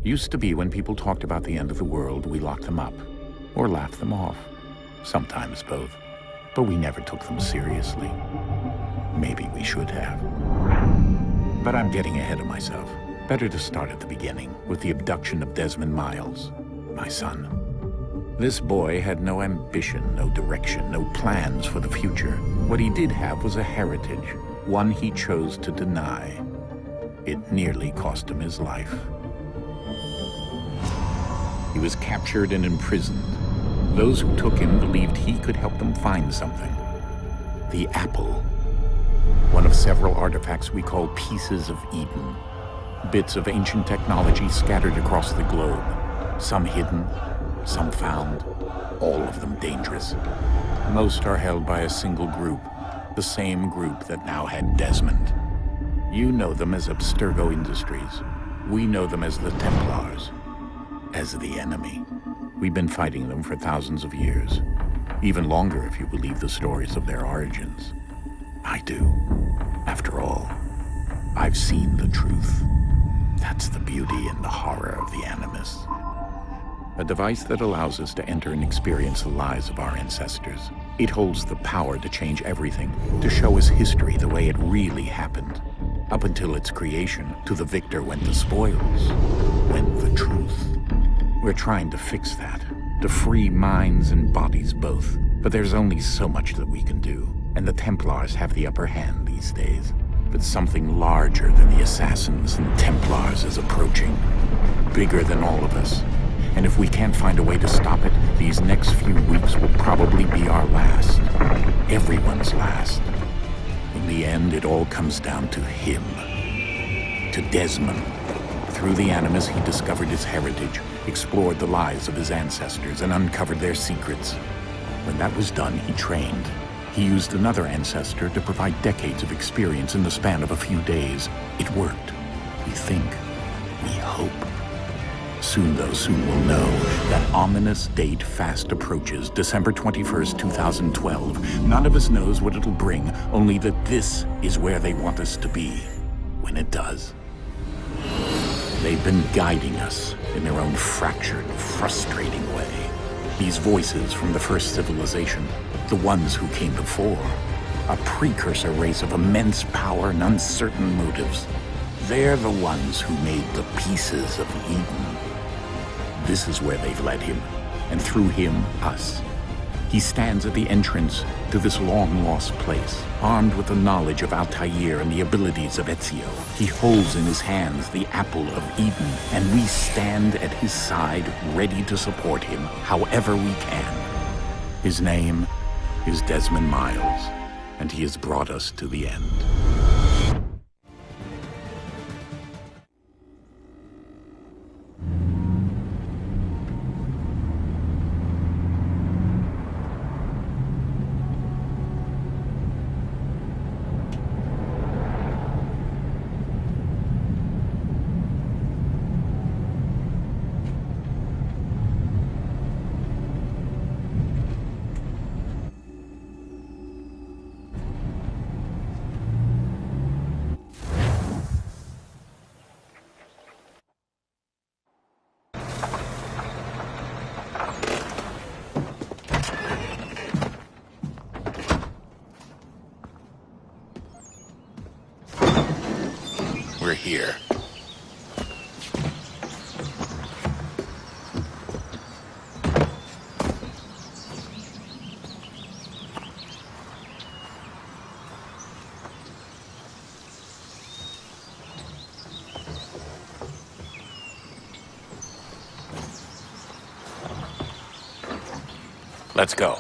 Used to be when people talked about the end of the world, we locked them up, or laughed them off. Sometimes both. But we never took them seriously. Maybe we should have. But I'm getting ahead of myself. Better to start at the beginning, with the abduction of Desmond Miles, my son. This boy had no ambition, no direction, no plans for the future. What he did have was a heritage, one he chose to deny. It nearly cost him his life. He was captured and imprisoned. Those who took him believed he could help them find something. The apple. One of several artifacts we call pieces of Eden. Bits of ancient technology scattered across the globe. Some hidden, some found, all of them dangerous. Most are held by a single group, the same group that now had Desmond. You know them as Abstergo Industries. We know them as the Templars, as the enemy. We've been fighting them for thousands of years, even longer if you believe the stories of their origins. I do. After all, I've seen the truth. That's the beauty and the horror of the Animus. A device that allows us to enter and experience the lives of our ancestors. It holds the power to change everything, to show us history the way it really happened. Up until its creation, to the victor went the spoils, went the truth. We're trying to fix that, to free minds and bodies both. But there's only so much that we can do, and the Templars have the upper hand these days. But something larger than the Assassins and Templars is approaching, bigger than all of us. And if we can't find a way to stop it, these next few weeks will probably be our last. Everyone's last. In the end, it all comes down to him. To Desmond. Through the Animus, he discovered his heritage, explored the lives of his ancestors, and uncovered their secrets. When that was done, he trained. He used another ancestor to provide decades of experience in the span of a few days. It worked. We think. We hope. Soon, though, soon we'll know. That ominous date fast approaches, December 21st, 2012. None of us knows what it'll bring, only that this is where they want us to be, when it does. They've been guiding us in their own fractured, frustrating way. These voices from the first civilization, the ones who came before, a precursor race of immense power and uncertain motives. They're the ones who made the pieces of Eden. This is where they've led him, and through him, us. He stands at the entrance to this long-lost place, armed with the knowledge of Altair and the abilities of Ezio. He holds in his hands the apple of Eden, and we stand at his side, ready to support him however we can. His name is Desmond Miles, and he has brought us to the end. We're here. Let's go.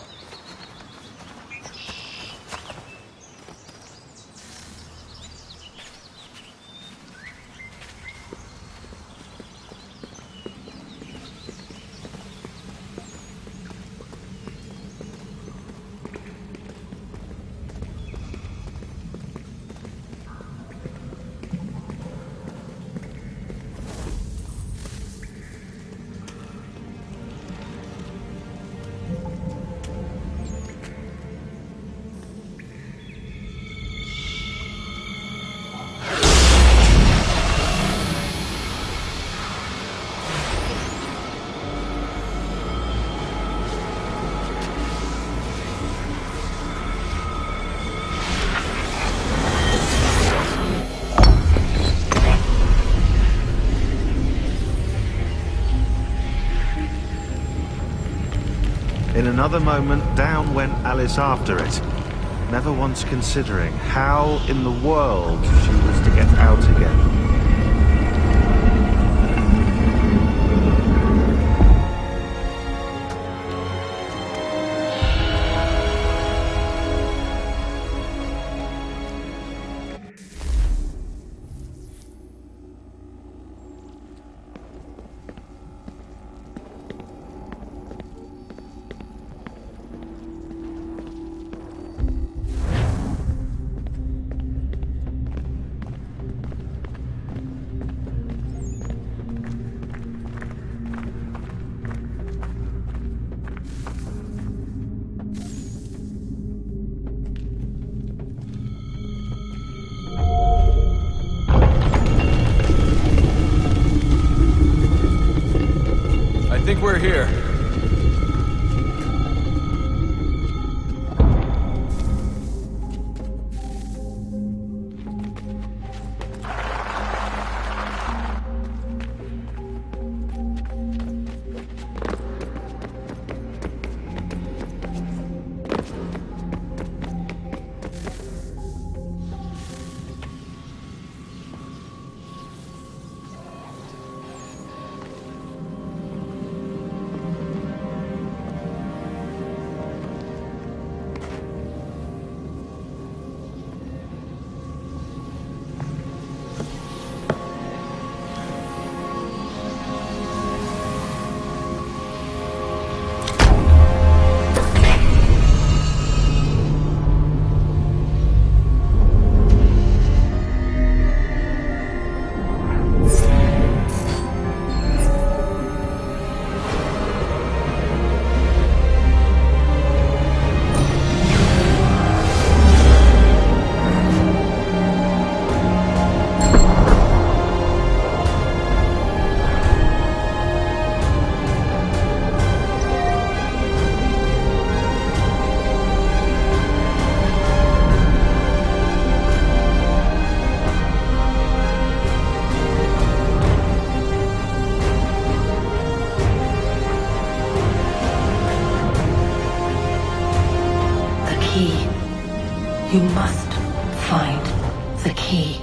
In another moment, down went Alice after it, never once considering how in the world she was to get out again. I think we're here. You must find the key.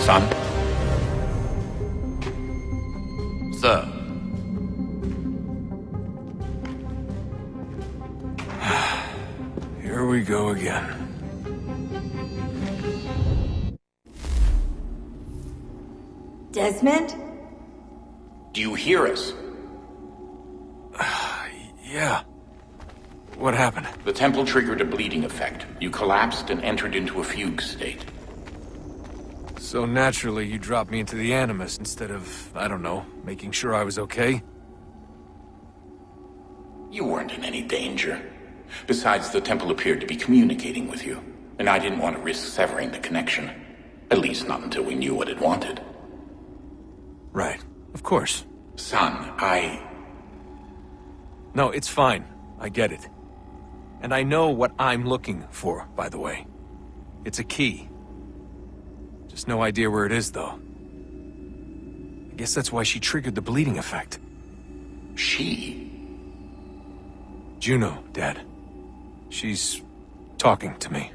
Son? Sir. Here we go again. Desmond? Do you hear us? Yeah. What happened? The temple triggered a bleeding effect. You collapsed and entered into a fugue state. So naturally, you dropped me into the Animus instead of, I don't know, making sure I was okay? You weren't in any danger. Besides, the temple appeared to be communicating with you, and I didn't want to risk severing the connection. At least not until we knew what it wanted. Right. Of course. Son, No, it's fine. I get it. And I know what I'm looking for, by the way. It's a key. Just no idea where it is, though. I guess that's why she triggered the bleeding effect. She? Juno, Dad. She's talking to me.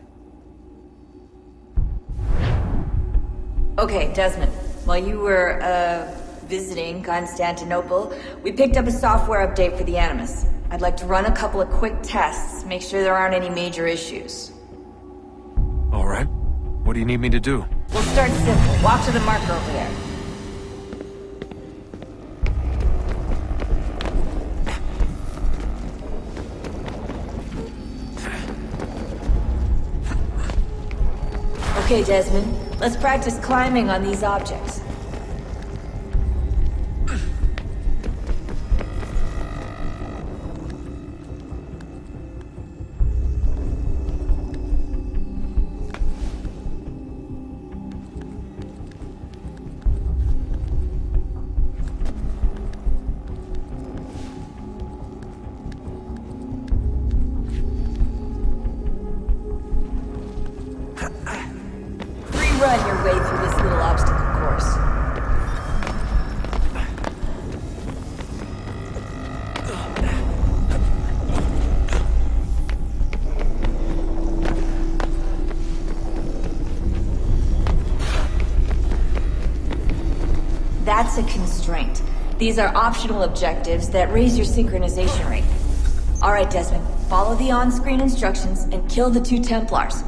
Okay, Desmond. While you were, visiting Constantinople, we picked up a software update for the Animus. I'd like to run a couple of quick tests, make sure there aren't any major issues. All right. What do you need me to do? We'll start simple. Walk to the marker over there. Okay, Desmond. Let's practice climbing on these objects. Run your way through this little obstacle course. That's a constraint. These are optional objectives that raise your synchronization rate. Alright, Desmond. Follow the on-screen instructions and kill the 2 Templars.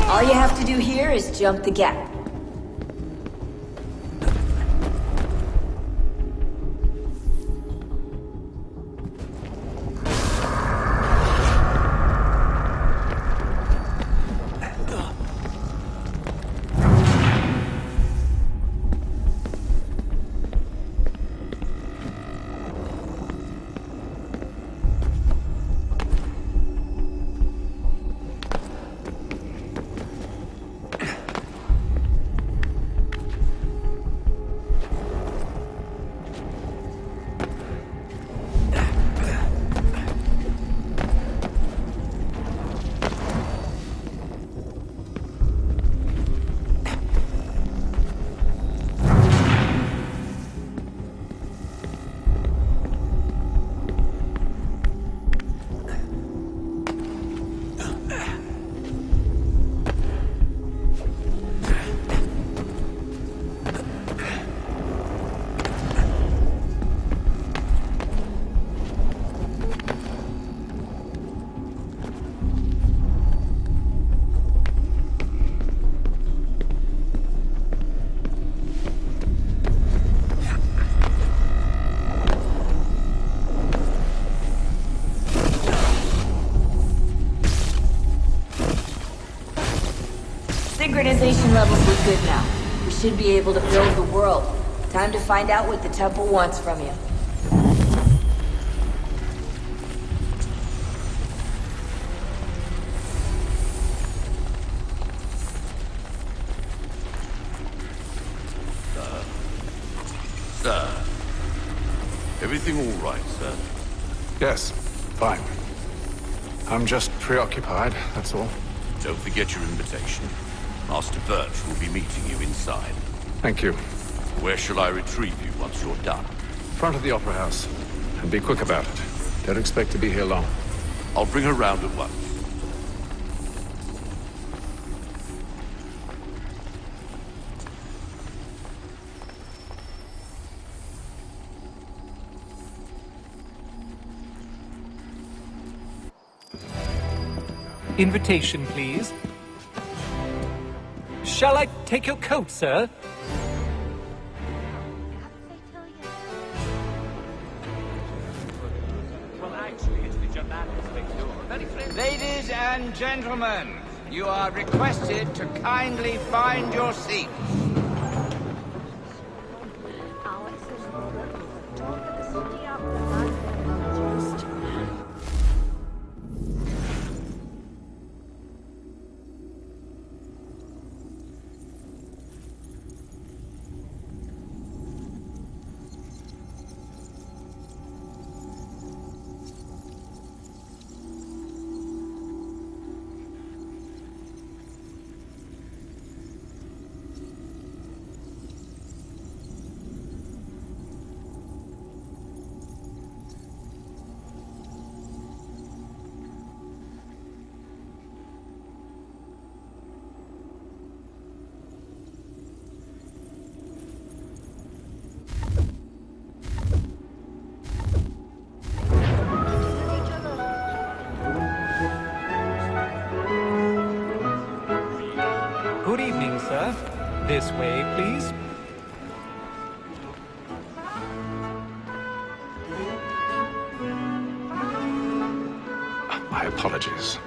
All you have to do here is jump the gap. Synchronization levels look good now. We should be able to build the world. Time to find out what the temple wants from you. Sir. Everything all right, sir? Yes, fine. I'm just preoccupied, that's all. Don't forget your invitation. Master Birch will be meeting you inside. Thank you. Where shall I retrieve you once you're done? Front of the Opera House. And be quick about it. Don't expect to be here long. I'll bring her round at once. Invitation, please. Shall I take your coat, sir? Ladies and gentlemen, you are requested to kindly find your seats. Good evening, sir. This way, please. My apologies.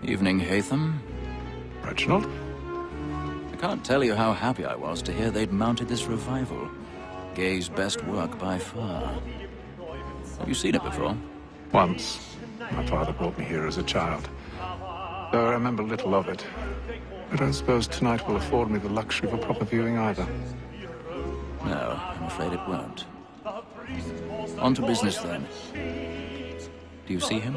Evening, Hatham. Reginald? I can't tell you how happy I was to hear they'd mounted this revival. Gay's best work by far. Have you seen it before? Once. My father brought me here as a child. Though I remember little of it. I don't suppose tonight will afford me the luxury of a proper viewing either. No, I'm afraid it won't. On to business then. Do you see him?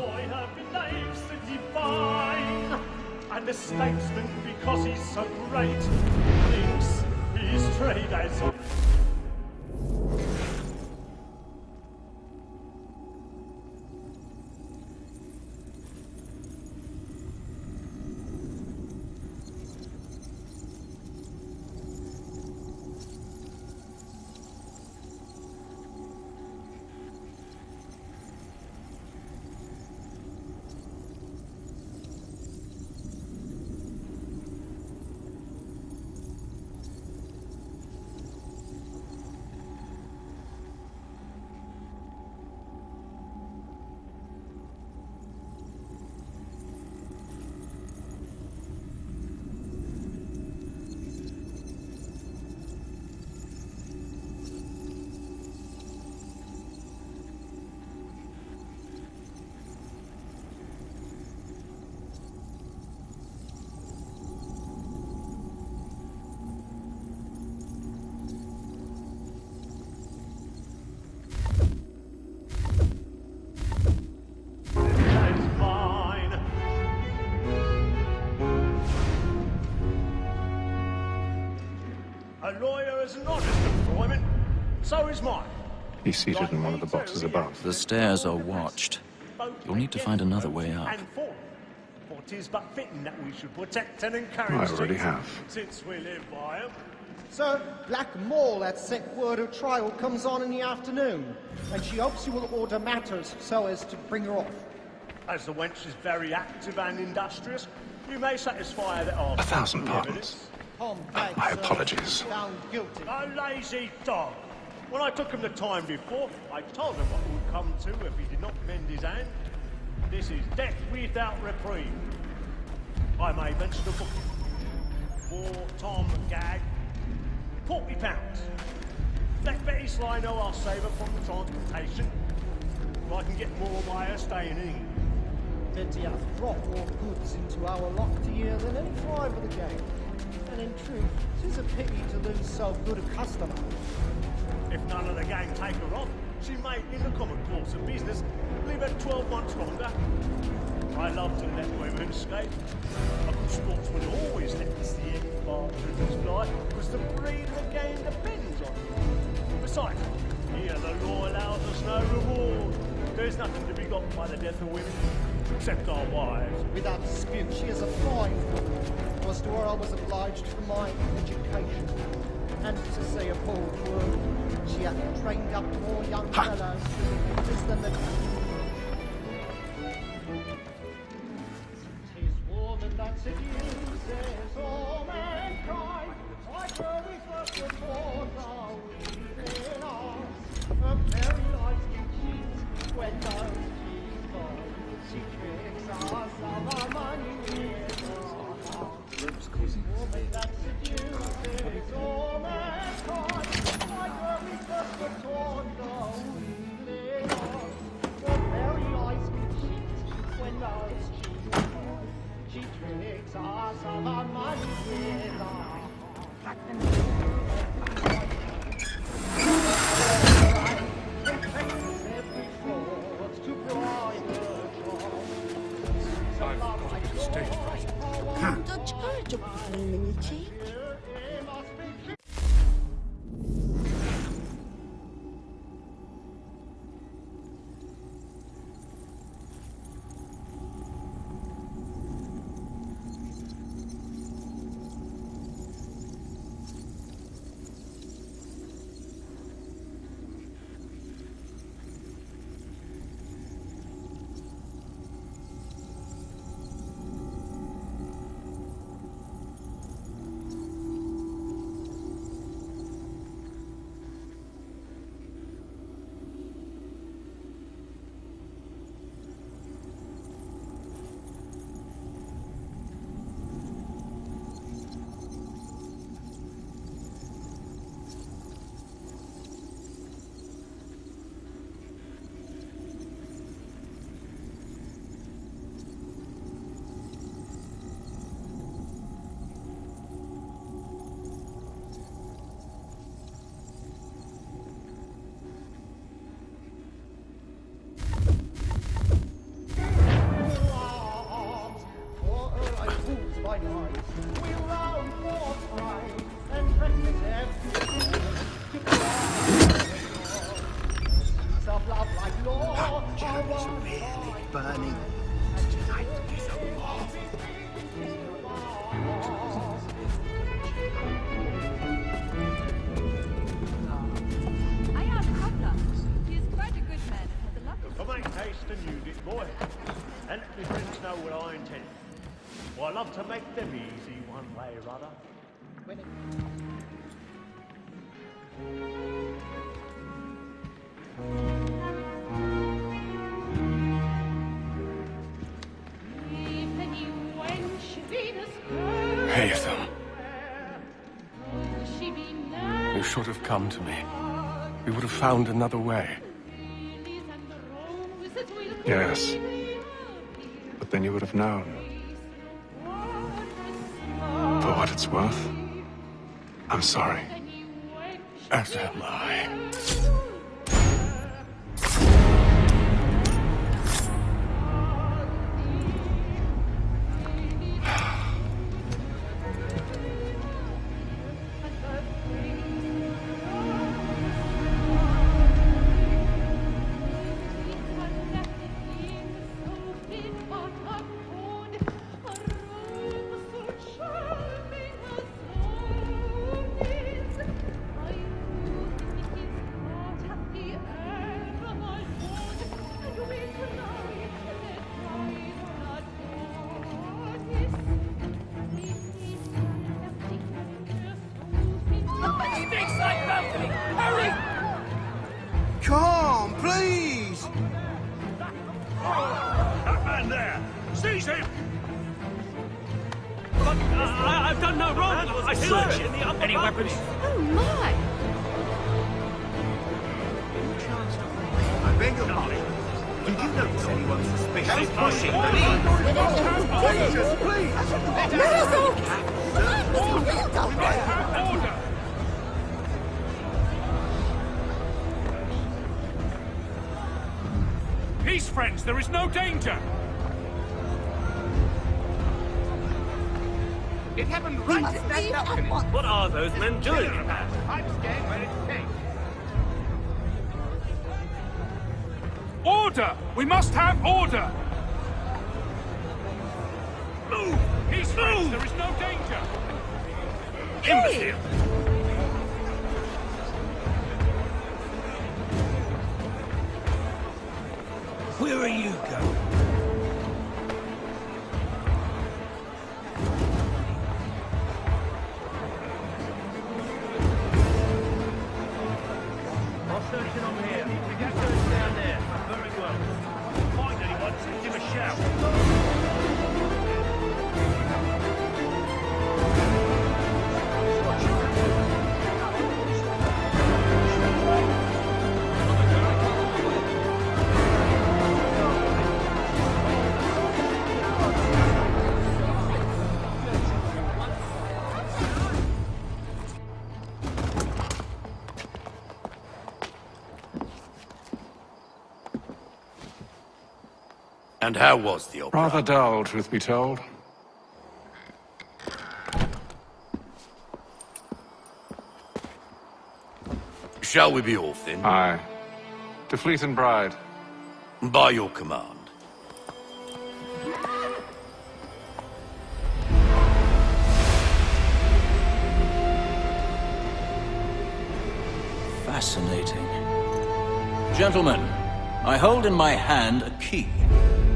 And the statesman, because he's so great, thinks he's trade as a lawyer is an honest employment. So is mine. He's seated in one of the boxes above. The stairs are watched. You'll need to find another way up. For it is but fitting that we should protect and encourage I already these, have. since we live by them. Sir, Black Mole, that set word of trial comes on in the afternoon, and she hopes you will order matters so as to bring her off. As the wench is very active and industrious, you may satisfy her that our 1,000 pardons. Tom Banks, My sir, apologies. found guilty. A lazy dog. When I took him the time before, I told him what would come to if he did not mend his hand. This is death without reprieve. I may mention the book. For Tom Gag, £40. Let Betty Sly know I'll save her from the transportation. If I can get more by her staying in England. Betty hath brought more goods into our locked year than any five of the gang. And in truth, 'tis a pity to lose so good a customer. If none of the gang take her off, she may, in the common course of business, leave her 12 months longer. I love to let women escape. A good sportsman always lets the end partridges fly, because the breed of the game depends on it. Besides, here the law allows us no reward. There's nothing to be got by the death of women, except our wives. Without dispute, she is a fine woman. Was to her I was obliged for my education. And to say a bold word, she hath trained up more young fellows to the beaters than the... 'Tis woman that seduces all mankind, like her we first were born, now we are. Her very life can cheat when those cheats fall. She tricks us of our money with her. Woman that seduces all mankind, like her we first were born, now we are. Her very eyes can cheat when those cheats fall. She tricks us of our money with her. Dlaczego powinny mnie cieć? Jeremy's really burning. Tonight is a war. I asked Butler. He is quite a good man and has a lot of... For make haste and use it, boy. And my friends know what I intend. Well, I love to make them easy one way or other. Hatham. You should have come to me. We would have found another way. Yes. But then you would have known. For what it's worth, I'm sorry. As am I. Come, please! That man there! Seize him! But I've done no wrong! I searched in the upper Any weapons? Oh, my! I beg your pardon. Did you notice anyone suspicious pushing the lead? Order! Peace, friends, there is no danger! It happened right at that balcony. What are those men doing? I'm scared where it came. Order! We must have order! Move! Peace, friends, there is no danger! Imbecile! Where are you going? I'll search in on here. The gecko is down there. Very well. Find anyone, give a shout. And how was the opera? Rather dull, truth be told. Shall we be off then? Aye. To Fleet and Bride. By your command. Fascinating. Gentlemen, I hold in my hand a key.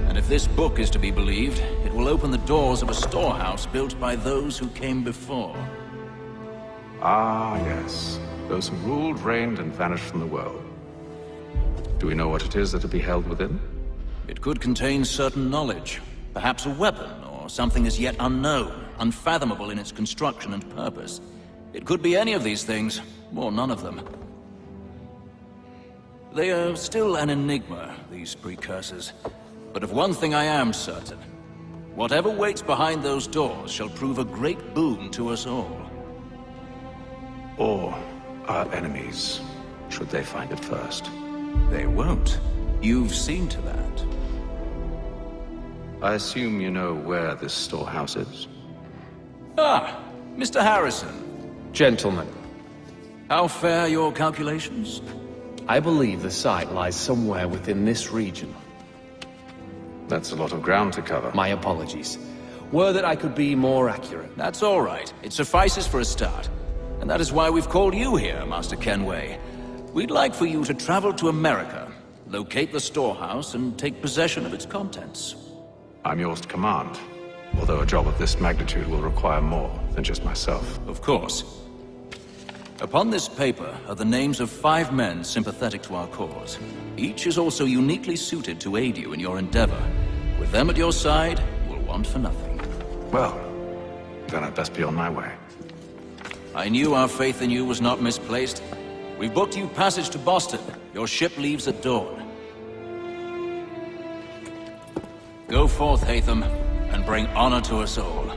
And if this book is to be believed, it will open the doors of a storehouse built by those who came before. Ah, yes. Those who ruled, reigned, and vanished from the world. Do we know what it is that will be held within? It could contain certain knowledge. Perhaps a weapon, or something as yet unknown, unfathomable in its construction and purpose. It could be any of these things, or none of them. They are still an enigma, these precursors. But of one thing I am certain. Whatever waits behind those doors shall prove a great boon to us all. Or our enemies, should they find it first. They won't. You've seen to that. I assume you know where this storehouse is? Ah, Mr. Harrison. Gentlemen, How fare your calculations? I believe the site lies somewhere within this region. That's a lot of ground to cover. My apologies. Were that I could be more accurate. That's all right. It suffices for a start. And that is why we've called you here, Master Kenway. We'd like for you to travel to America, locate the storehouse, and take possession of its contents. I'm yours to command, although a job of this magnitude will require more than just myself. Of course. Upon this paper are the names of 5 men sympathetic to our cause. Each is also uniquely suited to aid you in your endeavor. With them at your side, we'll want for nothing. Well, then I'd best be on my way. I knew our faith in you was not misplaced. We've booked you passage to Boston. Your ship leaves at dawn. Go forth, Hatham, and bring honor to us all.